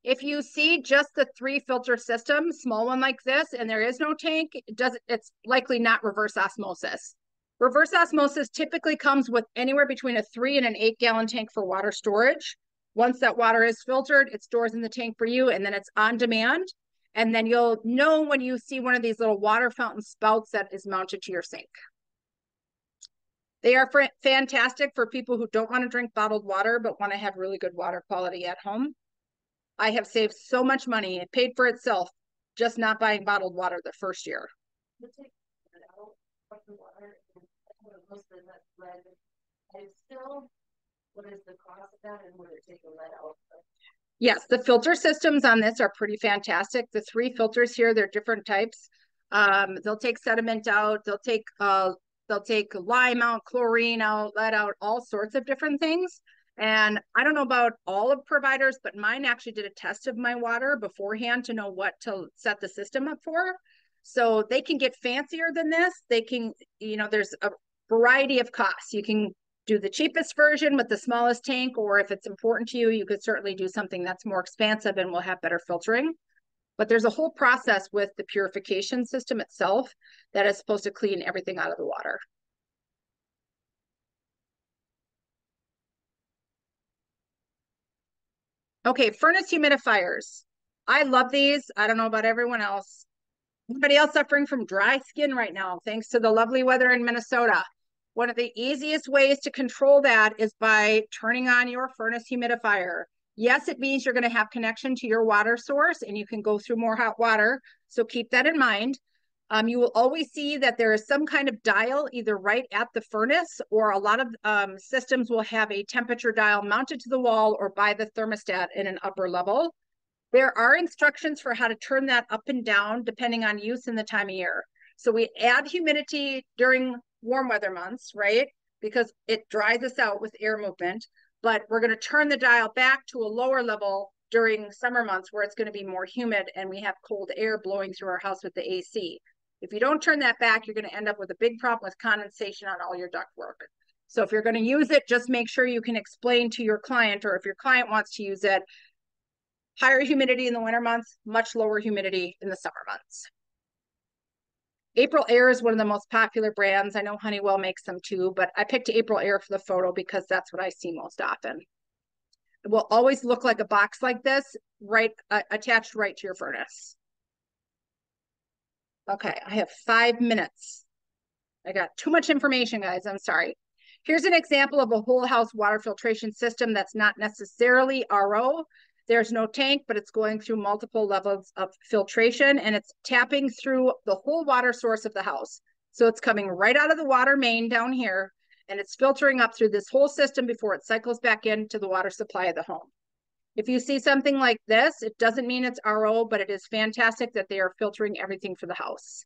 If you see just the 3 filter system, small one like this, and there is no tank, it's likely not reverse osmosis. Reverse osmosis typically comes with anywhere between a 3 and an 8-gallon tank for water storage. Once that water is filtered, it stores in the tank for you, and then it's on demand. And then you'll know when you see one of these little water fountain spouts that is mounted to your sink. They are fantastic for people who don't want to drink bottled water, but want to have really good water quality at home. I have saved so much money. It paid for itself, just not buying bottled water the first year. What is the cost of that, and would it take the lead out? Yes, the filter systems on this are pretty fantastic. The 3 filters here, they're different types. They'll take sediment out, they'll take lime out, chlorine out, lead out, all sorts of different things. And I don't know about all of providers, but mine actually did a test of my water beforehand to know what to set the system up for. So they can get fancier than this. They can, there's a variety of costs. You can do the cheapest version with the smallest tank, or if it's important to you, you could certainly do something that's more expansive and will have better filtering. But there's a whole process with the purification system itself that is supposed to clean everything out of the water. Okay, furnace humidifiers. I love these. I don't know about everyone else. Anybody else suffering from dry skin right now, thanks to the lovely weather in Minnesota? One of the easiest ways to control that is by turning on your furnace humidifier. Yes, it means you're going to have connection to your water source and you can go through more hot water. So keep that in mind. You will always see that there is some kind of dial either right at the furnace, or a lot of systems will have a temperature dial mounted to the wall or by the thermostat in an upper level. There are instructions for how to turn that up and down depending on use and the time of year. So we add humidity during warm weather months, right? because it dries us out with air movement, but we're going to turn the dial back to a lower level during summer months where it's going to be more humid and we have cold air blowing through our house with the AC. If you don't turn that back, you're going to end up with a big problem with condensation on all your ductwork. So if you're going to use it, just make sure you can explain to your client, or if your client wants to use it, higher humidity in the winter months, much lower humidity in the summer months. April Air is one of the most popular brands. I know Honeywell makes them too, but I picked April Air for the photo because that's what I see most often. It will always look like a box like this, right, attached right to your furnace. Okay, I have 5 minutes. I got too much information, guys. I'm sorry. Here's an example of a whole house water filtration system that's not necessarily RO. There's no tank, but it's going through multiple levels of filtration and it's tapping through the whole water source of the house. So it's coming right out of the water main down here and it's filtering up through this whole system before it cycles back into the water supply of the home. If you see something like this, it doesn't mean it's RO, but it is fantastic that they are filtering everything for the house.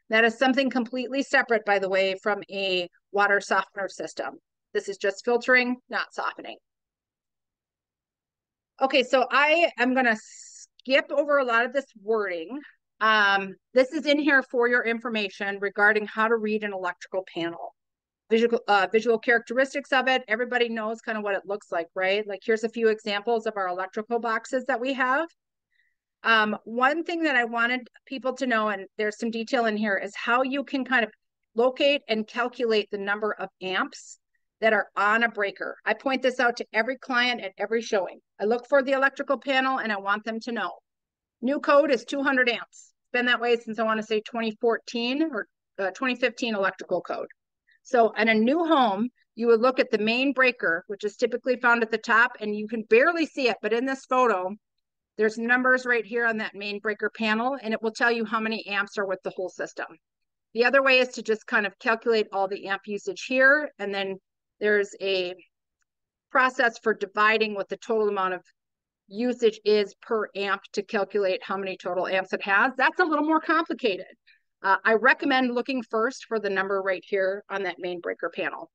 That is something completely separate, by the way, from a water softener system. This is just filtering, not softening. Okay, so I am going to skip over a lot of this wording. This is in here for your information regarding how to read an electrical panel. Visual characteristics of it. Everybody knows kind of what it looks like, right? Like here's a few examples of our electrical boxes that we have. One thing that I wanted people to know, and there's some detail in here, is how you can kind of locate and calculate the number of amps that are on a breaker. I point this out to every client at every showing. I look for the electrical panel and I want them to know. New code is 200 amps. It's been that way since I want to say 2014 or 2015 electrical code. So in a new home, you would look at the main breaker, which is typically found at the top, and you can barely see it, but in this photo, there's numbers right here on that main breaker panel, and it will tell you how many amps are with the whole system. The other way is to just kind of calculate all the amp usage here, and then there's a process for dividing what the total amount of usage is per amp to calculate how many total amps it has. That's a little more complicated. I recommend looking first for the number right here on that main breaker panel.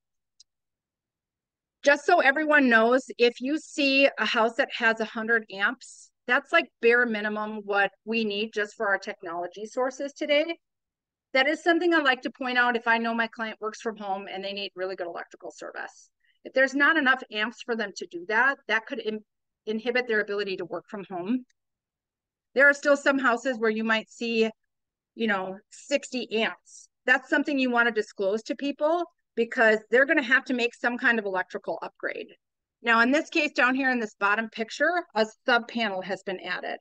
Just so everyone knows, if you see a house that has 100 amps, that's like bare minimum what we need just for our technology sources today. That is something I like to point out if I know my client works from home and they need really good electrical service. If there's not enough amps for them to do that, that could inhibit their ability to work from home. There are still some houses where you might see, 60 amps. That's something you want to disclose to people because they're going to have to make some kind of electrical upgrade. Now, in this case down here in this bottom picture, a sub panel has been added.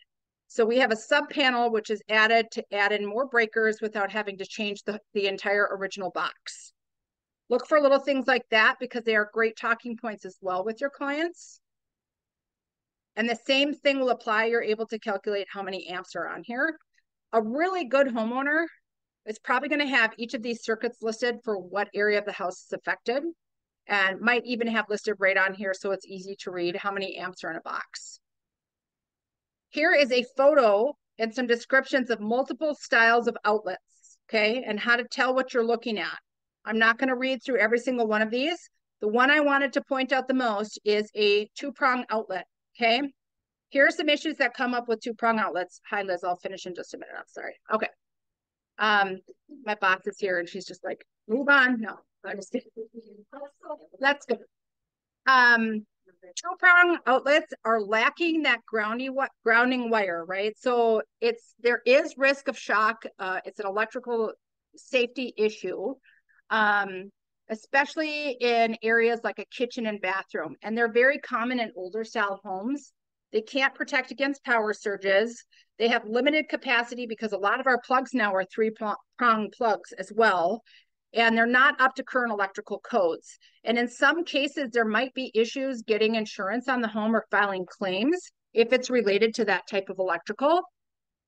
So we have a sub panel which is added to add in more breakers without having to change the entire original box. Look for little things like that because they are great talking points as well with your clients. And the same thing will apply. You're able to calculate how many amps are on here. A really good homeowner is probably going to have each of these circuits listed for what area of the house is affected, and might even have listed right on here so it's easy to read how many amps are in a box. Here is a photo and some descriptions of multiple styles of outlets, okay, and how to tell what you're looking at. I'm not going to read through every single one of these. The one I wanted to point out the most is a two-prong outlet, okay? Here are some issues that come up with two-prong outlets. Hi, Liz, I'll finish in just a minute. I'm sorry. Okay. My boss is here and she's just like, move on. No, I'm just kidding. That's good. Two-prong outlets are lacking that grounding wire, right? So there is risk of shock. It's an electrical safety issue, especially in areas like a kitchen and bathroom. And they're very common in older style homes. They can't protect against power surges. They have limited capacity because a lot of our plugs now are three-prong plugs as well. And they're not up to current electrical codes. And in some cases, there might be issues getting insurance on the home or filing claims if it's related to that type of electrical.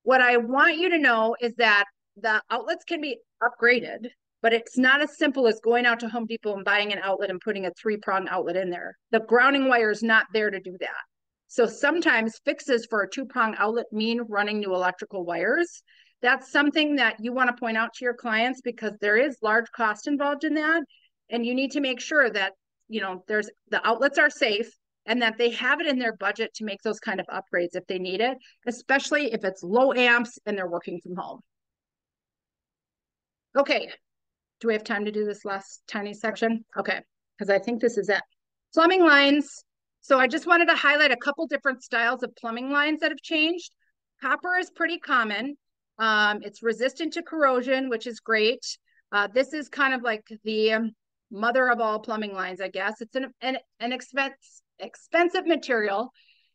What I want you to know is that the outlets can be upgraded, but it's not as simple as going out to Home Depot and buying an outlet and putting a three-prong outlet in there. The grounding wire is not there to do that. So sometimes fixes for a two-prong outlet mean running new electrical wires. That's something that you want to point out to your clients because there is large cost involved in that. And you need to make sure that, you know, the outlets are safe and that they have it in their budget to make those kind of upgrades if they need it, especially if it's low amps and they're working from home. Okay, do we have time to do this last tiny section? Okay, because I think this is it. Plumbing lines. So I just wanted to highlight a couple different styles of plumbing lines that have changed. Copper is pretty common. It's resistant to corrosion, which is great. This is kind of like the mother of all plumbing lines, I guess. It's an expensive material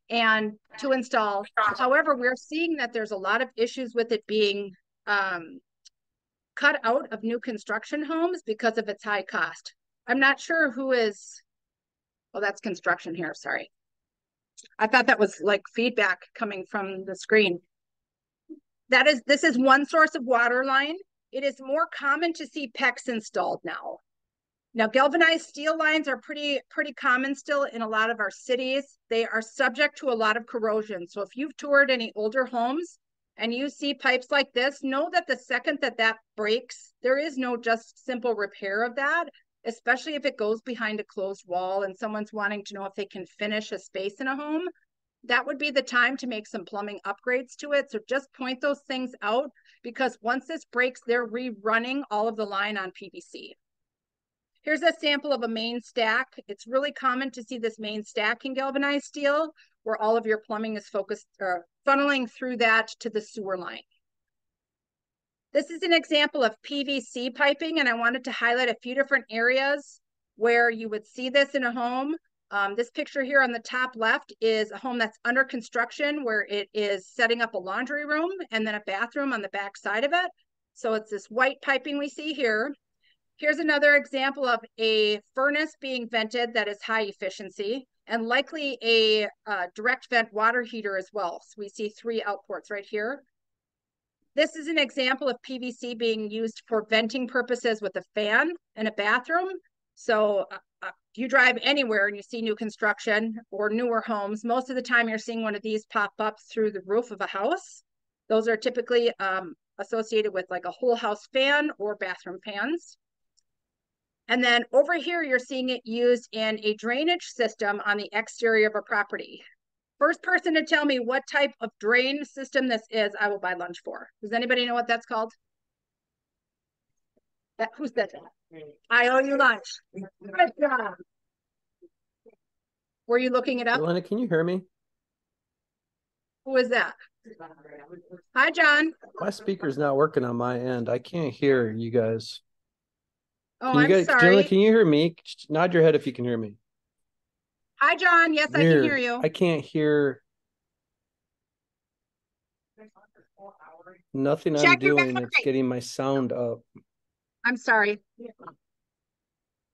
and to install. However, we're seeing that there's a lot of issues with it being cut out of new construction homes because of its high cost. I'm not sure who is, oh, that's construction here, sorry. I thought that was like feedback coming from the screen. This is one source of water line. It is more common to see PEX installed now. Now, galvanized steel lines are pretty common still in a lot of our cities. They are subject to a lot of corrosion. So if you've toured any older homes and you see pipes like this, know that the second that breaks, there is no just simple repair of that, especially if it goes behind a closed wall and someone's wanting to know if they can finish a space in a home. That would be the time to make some plumbing upgrades to it. So just point those things out, because once this breaks, they're rerunning all of the line on PVC. Here's a sample of a main stack. It's really common to see this main stack in galvanized steel, where all of your plumbing is focused or funneling through that to the sewer line. This is an example of PVC piping, and I wanted to highlight a few different areas where you would see this in a home. This picture here on the top left is a home that's under construction, where it is setting up a laundry room and then a bathroom on the back side of it. So it's this white piping we see here. Here's another example of a furnace being vented that is high efficiency, and likely a direct vent water heater as well. So we see 3 outports right here. This is an example of PVC being used for venting purposes with a fan in a bathroom. So if you drive anywhere and you see new construction or newer homes, most of the time you're seeing one of these pop up through the roof of a house. Those are typically associated with like a whole house fan or bathroom fans. And then over here, you're seeing it used in a drainage system on the exterior of a property. First person to tell me what type of drain system this is, I will buy lunch for. Does anybody know what that's called? Who said that? I owe you lunch. Good job. Were you looking it up? Jilayna, can you hear me? Who is that? Hi, John. My speaker's not working on my end. I can't hear you guys. Oh, Can you I'm sorry. Jilayna, can you hear me? Nod your head if you can hear me. Hi, John. Yes, I can hear you. I can't hear nothing I'm doing. It's getting my sound up. I'm sorry.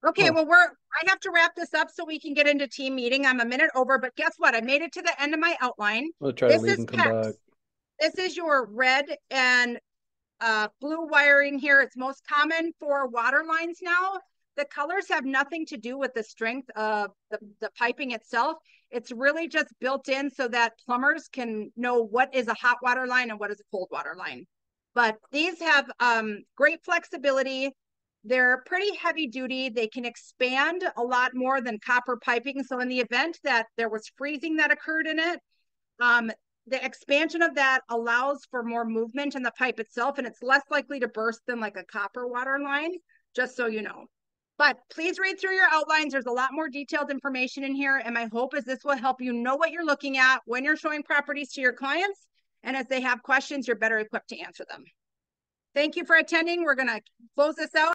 Okay, well, I have to wrap this up so we can get into team meeting. I'm a minute over, but guess what? I made it to the end of my outline. I'll try to leave and come back. This is your red and blue wiring here. It's most common for water lines now. The colors have nothing to do with the strength of the piping itself. It's really just built in so that plumbers can know what is a hot water line and what is a cold water line. But these have great flexibility. They're pretty heavy duty. They can expand a lot more than copper piping. So in the event that there was freezing that occurred in it, the expansion of that allows for more movement in the pipe itself, and it's less likely to burst than like a copper water line, just so you know. But please read through your outlines. There's a lot more detailed information in here, and my hope is this will help you know what you're looking at when you're showing properties to your clients, and as they have questions, you're better equipped to answer them. Thank you for attending. We're going to close this out.